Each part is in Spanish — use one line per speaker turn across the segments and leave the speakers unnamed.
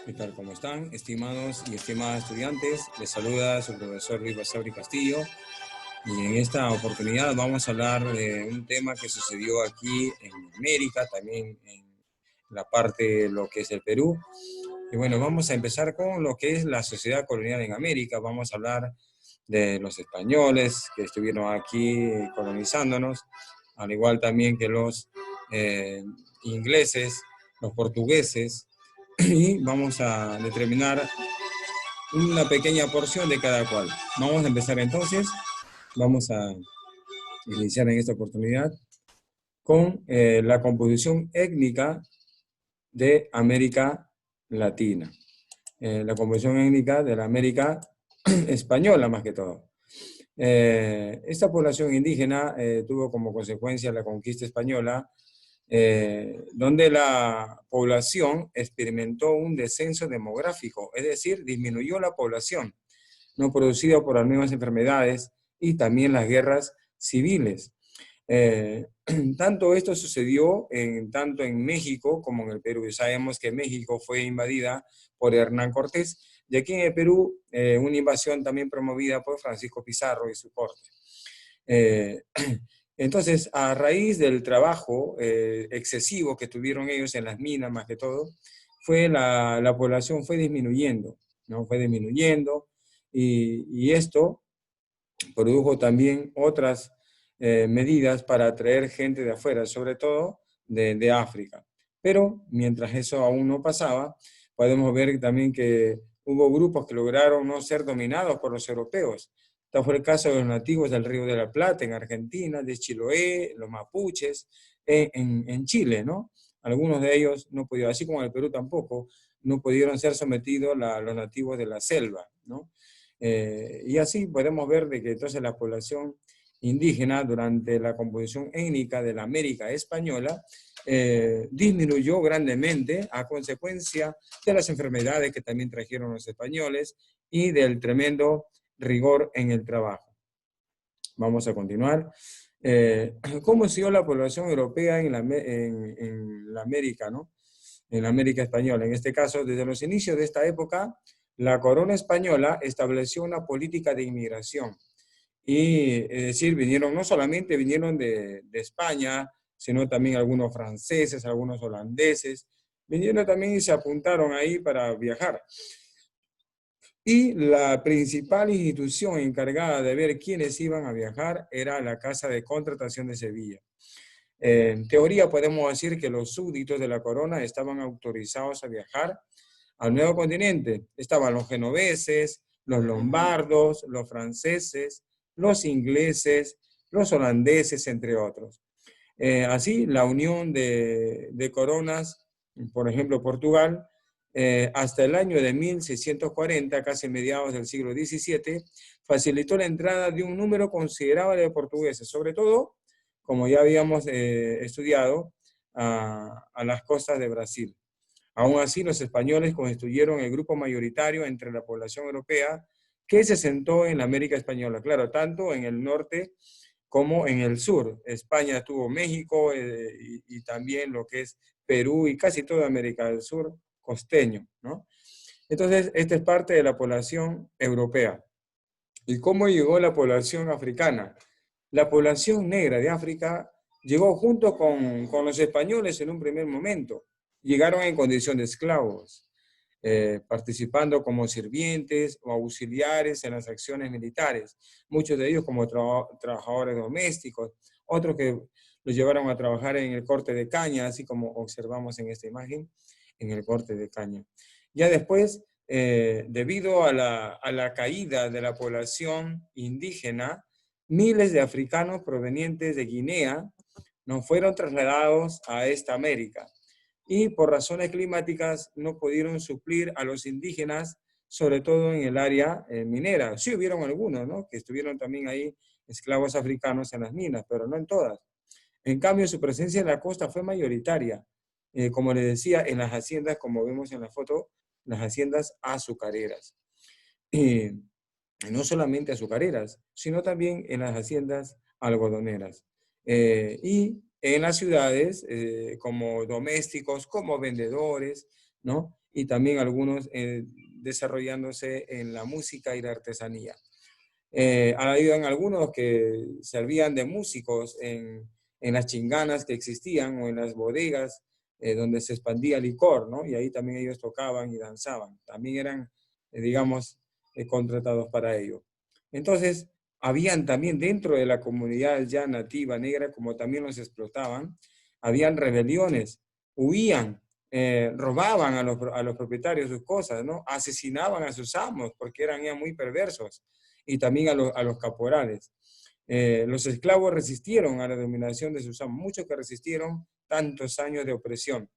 ¿Qué tal? ¿Cómo están? Estimados y estimadas estudiantes, les saluda su profesor Luis Basauri Castillo y en esta oportunidad vamos a hablar de un tema que sucedió aquí en América, también en la parte de lo que es el Perú. Y bueno, vamos a empezar con lo que es la sociedad colonial en América. Vamos a hablar de los españoles que estuvieron aquí colonizándonos, al igual también que los ingleses, los portugueses, y vamos a determinar una pequeña porción de cada cual. Vamos a empezar entonces, vamos a iniciar en esta oportunidad con la composición étnica de América Latina. La composición étnica de la América española más que todo. Esta población indígena tuvo como consecuencia la conquista española, donde la población experimentó un descenso demográfico, es decir, disminuyó la población, no producida por las mismas enfermedades y también las guerras civiles. Eh, Tanto esto sucedió tanto en México como en el Perú. Y sabemos que México fue invadida por Hernán Cortés, y aquí en el Perú una invasión también promovida por Francisco Pizarro y su corte. Eh, entonces, a raíz del trabajo excesivo que tuvieron ellos en las minas, más que todo, la población fue disminuyendo, ¿no? Fue disminuyendo, y esto produjo también otras medidas para atraer gente de afuera, sobre todo de África. Pero mientras eso aún no pasaba, podemos ver también que hubo grupos que lograron no ser dominados por los europeos. Este fue el caso de los nativos del Río de la Plata en Argentina, de Chiloé, los mapuches, en Chile, ¿no? Algunos de ellos no pudieron, así como en el Perú tampoco, no pudieron ser sometidos los nativos de la selva, ¿no? Y así podemos ver de que entonces la población indígena durante la composición étnica de la América española disminuyó grandemente a consecuencia de las enfermedades que también trajeron los españoles y del tremendo rigor en el trabajo. Vamos a continuar. ¿Cómo siguió la población europea en la América, ¿no? En la América española? En este caso, desde los inicios de esta época, la corona española estableció una política de inmigración. Y es decir, no solamente vinieron de España, sino también algunos franceses, algunos holandeses, vinieron también y se apuntaron ahí para viajar. Y la principal institución encargada de ver quiénes iban a viajar era la Casa de Contratación de Sevilla. En teoría podemos decir que los súbditos de la corona estaban autorizados a viajar al nuevo continente. Estaban los genoveses, los lombardos, los franceses, los ingleses, los holandeses, entre otros. Así, la unión de coronas, por ejemplo, Portugal, hasta el año de 1640, casi mediados del siglo XVII, facilitó la entrada de un número considerable de portugueses, sobre todo, como ya habíamos estudiado, a las costas de Brasil. Aún así, los españoles constituyeron el grupo mayoritario entre la población europea que se sentó en la América española, claro, tanto en el norte como en el sur. España tuvo México y también lo que es Perú y casi toda América del Sur costeño, ¿no? Entonces, esta es parte de la población europea. ¿Y cómo llegó la población africana? La población negra de África llegó junto con los españoles en un primer momento. Llegaron en condición de esclavos, participando como sirvientes o auxiliares en las acciones militares, muchos de ellos como trabajadores domésticos, otros que los llevaron a trabajar en el corte de caña, así como observamos en esta imagen, en el corte de caña. Ya después, debido a la caída de la población indígena, miles de africanos provenientes de Guinea no fueron trasladados a esta América y por razones climáticas no pudieron suplir a los indígenas, sobre todo en el área minera. Sí hubieron algunos, ¿no?, que estuvieron también ahí esclavos africanos en las minas, pero no en todas. En cambio, su presencia en la costa fue mayoritaria, como les decía, en las haciendas, como vemos en la foto, las haciendas azucareras. Y no solamente azucareras, sino también en las haciendas algodoneras. Y en las ciudades como domésticos, como vendedores, ¿no? y también algunos desarrollándose en la música y la artesanía. Habían algunos que servían de músicos en las chinganas que existían o en las bodegas donde se expandía licor, ¿no? Y ahí también ellos tocaban y danzaban. También eran, digamos, contratados para ello. Entonces, habían también dentro de la comunidad ya nativa negra, como también los explotaban, habían rebeliones, huían, robaban a los propietarios sus cosas, ¿no? Asesinaban a sus amos porque eran ya muy perversos y también a los caporales. Los esclavos resistieron a la dominación de sus amos, muchos que resistieron tantos años de opresión.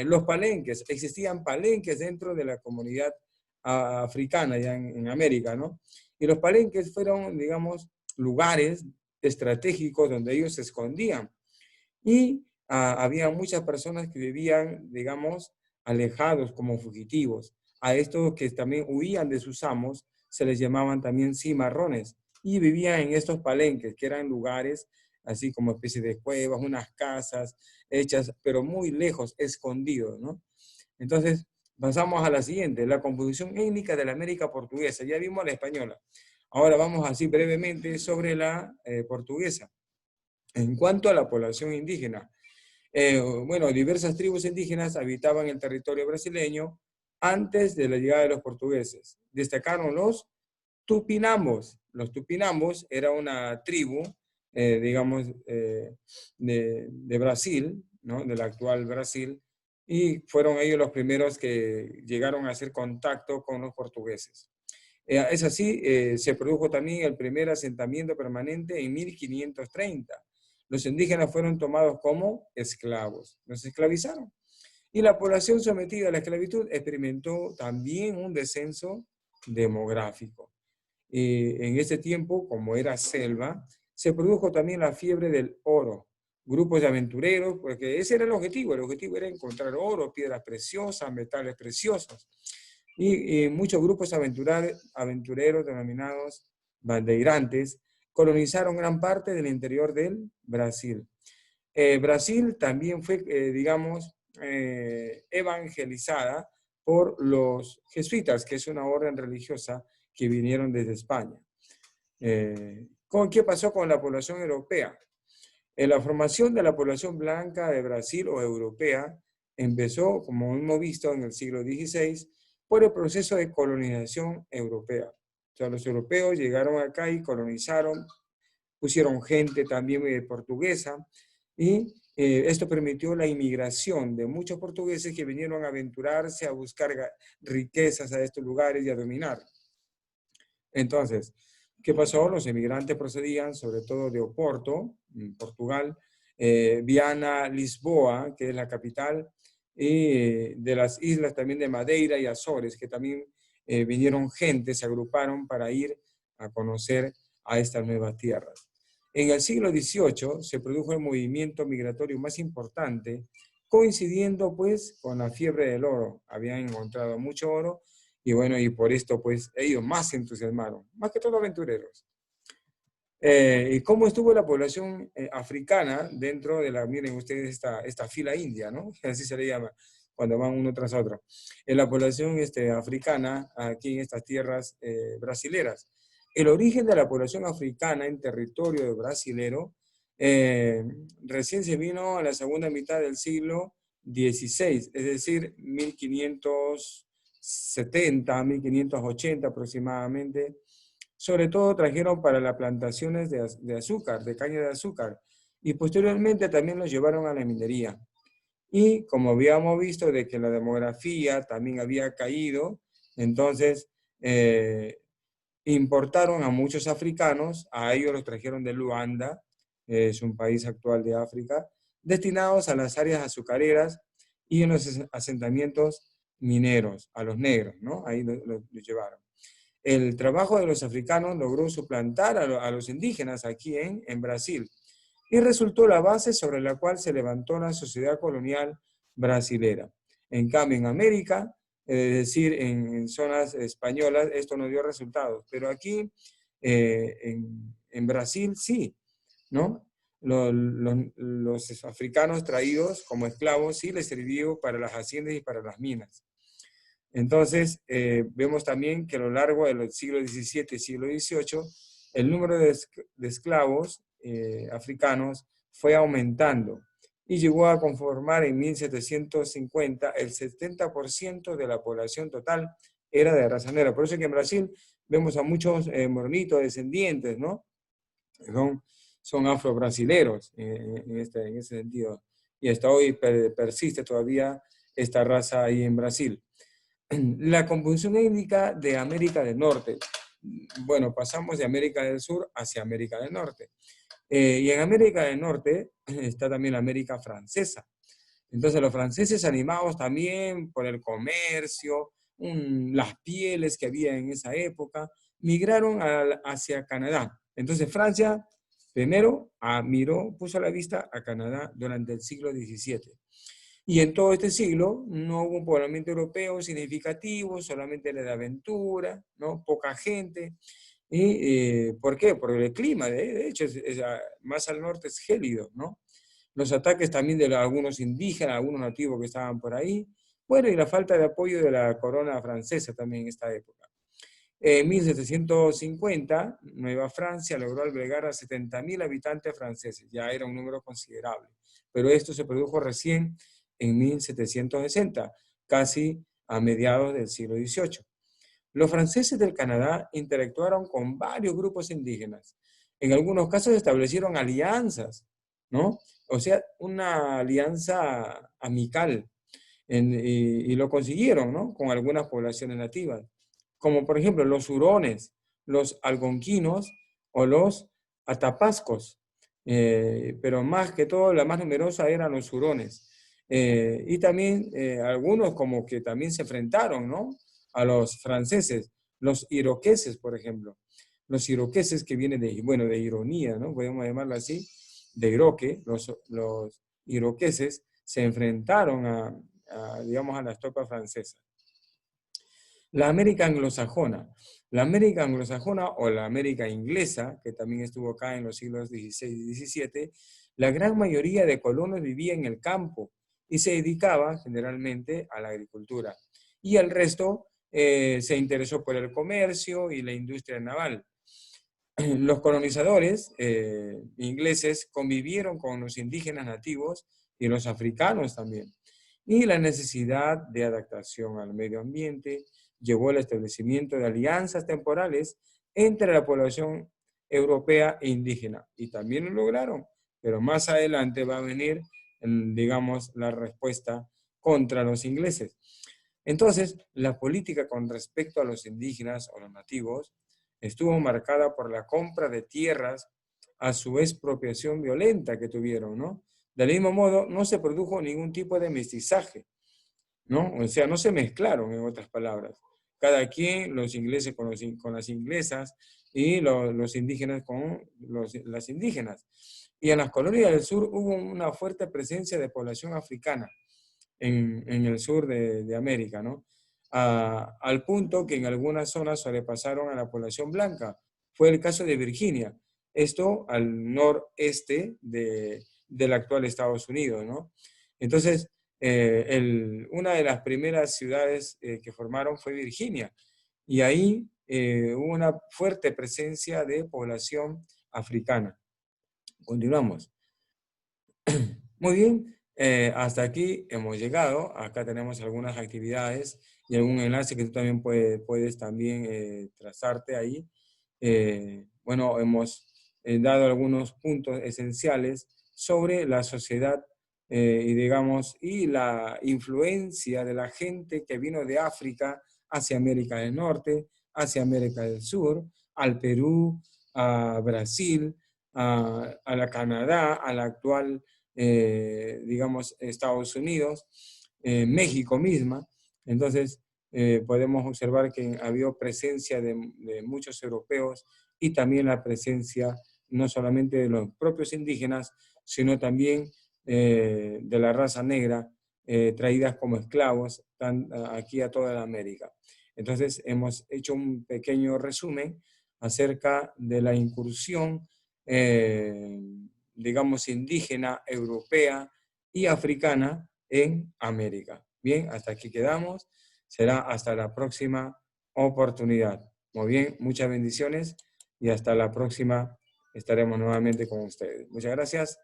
Los palenques, existían palenques dentro de la comunidad africana ya en América, ¿no? Y los palenques fueron, digamos, lugares estratégicos donde ellos se escondían. Y había muchas personas que vivían, digamos, alejados como fugitivos. A estos que también huían de sus amos se les llamaban también cimarrones y vivían en estos palenques, que eran lugares así como especies de cuevas, unas casas hechas, pero muy lejos, escondidos, ¿no? Entonces, pasamos a la siguiente, la composición étnica de la América portuguesa. Ya vimos la española. Ahora vamos así brevemente sobre la portuguesa. En cuanto a la población indígena, bueno, diversas tribus indígenas habitaban el territorio brasileño antes de la llegada de los portugueses. Destacaron los tupinambos. Los tupinambos era una tribu, digamos, de Brasil, ¿no? Del actual Brasil, y fueron ellos los primeros que llegaron a hacer contacto con los portugueses. Es así, se produjo también el primer asentamiento permanente en 1530. Los indígenas fueron tomados como esclavos, los esclavizaron. Y la población sometida a la esclavitud experimentó también un descenso demográfico. En ese tiempo, como era selva, se produjo también la fiebre del oro. Grupos de aventureros, porque ese era el objetivo era encontrar oro, piedras preciosas, metales preciosos. Y muchos grupos aventureros denominados bandeirantes colonizaron gran parte del interior del Brasil. Brasil también fue, digamos, evangelizada por los jesuitas, que es una orden religiosa que vinieron desde España. ¿Qué pasó con la población europea? La formación de la población blanca de Brasil o europea empezó, como hemos visto, en el siglo XVI por el proceso de colonización europea. O sea, los europeos llegaron acá y colonizaron, pusieron gente también portuguesa y esto permitió la inmigración de muchos portugueses que vinieron a aventurarse, a buscar riquezas a estos lugares y a dominar. Entonces, ¿qué pasó? Los emigrantes procedían sobre todo de Oporto, en Portugal, Viana, Lisboa, que es la capital, y de las islas también de Madeira y Azores, que también vinieron gente, se agruparon para ir a conocer a estas nuevas tierras. En el siglo XVIII se produjo el movimiento migratorio más importante, coincidiendo pues con la fiebre del oro. Habían encontrado mucho oro y bueno, y por esto pues ellos más se entusiasmaron, más que todo aventureros. ¿Y cómo estuvo la población africana dentro de la, miren ustedes, esta fila india, ¿no? Así se le llama, cuando van uno tras otro. En la población africana, aquí en estas tierras brasileras. El origen de la población africana en territorio brasilero recién se vino a la segunda mitad del siglo XVI, es decir, 1570, 1580 aproximadamente. Sobre todo trajeron para las plantaciones de azúcar, de caña de azúcar, y posteriormente también los llevaron a la minería. Y como habíamos visto de que la demografía también había caído, entonces importaron a muchos africanos, a ellos los trajeron de Luanda, es un país actual de África, destinados a las áreas azucareras y en los asentamientos mineros, a los negros, ¿no? Ahí los llevaron. El trabajo de los africanos logró suplantar a los indígenas aquí en Brasil y resultó la base sobre la cual se levantó la sociedad colonial brasilera. En cambio, en América, es decir, en zonas españolas, esto no dio resultados, pero aquí en Brasil sí, ¿no? Los africanos traídos como esclavos sí les sirvió para las haciendas y para las minas. Entonces, vemos también que a lo largo del siglo XVII y siglo XVIII, el número de esclavos africanos fue aumentando y llegó a conformar en 1750 el 70% de la población total era de raza negra. Por eso es que en Brasil vemos a muchos morenitos descendientes, ¿no? Son, son afro-brasileros en ese sentido. Y hasta hoy persiste todavía esta raza ahí en Brasil. La composición étnica de América del Norte. Bueno, pasamos de América del Sur hacia América del Norte. Y en América del Norte está también la América francesa. Entonces los franceses, animados también por el comercio, las pieles que había en esa época, migraron hacia Canadá. Entonces Francia primero miró, puso la vista a Canadá durante el siglo XVII. Y en todo este siglo no hubo un poblamiento europeo significativo, solamente era de aventura, ¿no? Poca gente. ¿Y por qué? Por el clima, de hecho, más al norte es gélido, ¿no? Los ataques también de algunos indígenas, algunos nativos que estaban por ahí. Bueno, y la falta de apoyo de la corona francesa también en esta época. En 1750, Nueva Francia logró albergar a 70.000 habitantes franceses, ya era un número considerable, pero esto se produjo recién en 1760, casi a mediados del siglo XVIII. Los franceses del Canadá interactuaron con varios grupos indígenas. En algunos casos establecieron alianzas, ¿no? O sea, una alianza amical, y lo consiguieron, ¿no? Con algunas poblaciones nativas, como por ejemplo los hurones, los algonquinos o los atapascos. Pero más que todo, la más numerosa eran los hurones. Y también algunos como que también se enfrentaron, ¿no? A los franceses, los iroqueses, por ejemplo. Los iroqueses que vienen de, bueno, de ironía, ¿no? Podemos llamarlo así, de Iroque, los iroqueses se enfrentaron digamos, a las tropas francesas. La América anglosajona. La América anglosajona o la América inglesa, que también estuvo acá en los siglos XVI y XVII, la gran mayoría de colonos vivía en el campo y se dedicaba generalmente a la agricultura. Y el resto se interesó por el comercio y la industria naval. Los colonizadores ingleses convivieron con los indígenas nativos y los africanos también. Y la necesidad de adaptación al medio ambiente llevó al establecimiento de alianzas temporales entre la población europea e indígena. Y también lo lograron, pero más adelante va a venir, digamos, la respuesta contra los ingleses. Entonces, la política con respecto a los indígenas o los nativos estuvo marcada por la compra de tierras a su expropiación violenta que tuvieron, ¿no? Del mismo modo, no se produjo ningún tipo de mestizaje, ¿no? O sea, no se mezclaron, en otras palabras. Cada quien, los ingleses con las inglesas y los indígenas con las indígenas. Y en las colonias del sur hubo una fuerte presencia de población africana en el sur de América, ¿no? Al punto que en algunas zonas sobrepasaron a la población blanca. Fue el caso de Virginia, esto al noreste del actual Estados Unidos, ¿no? Entonces, una de las primeras ciudades que formaron fue Virginia, y ahí hubo una fuerte presencia de población africana. Continuamos. Muy bien, hasta aquí hemos llegado. Acá tenemos algunas actividades y algún enlace que tú también puedes también trazarte ahí. Bueno, hemos dado algunos puntos esenciales sobre la sociedad y digamos, y la influencia de la gente que vino de África hacia América del Norte, hacia América del Sur, al Perú, a Brasil, a la Canadá, a la actual digamos, Estados Unidos, México misma. Entonces, podemos observar que ha habido presencia de muchos europeos y también la presencia no solamente de los propios indígenas, sino también de la raza negra, traídas como esclavos aquí a toda la América. Entonces, hemos hecho un pequeño resumen acerca de la incursión digamos, indígena, europea y africana en América. Bien, hasta aquí quedamos. Será hasta la próxima oportunidad. Muy bien, muchas bendiciones y hasta la próxima estaremos nuevamente con ustedes. Muchas gracias.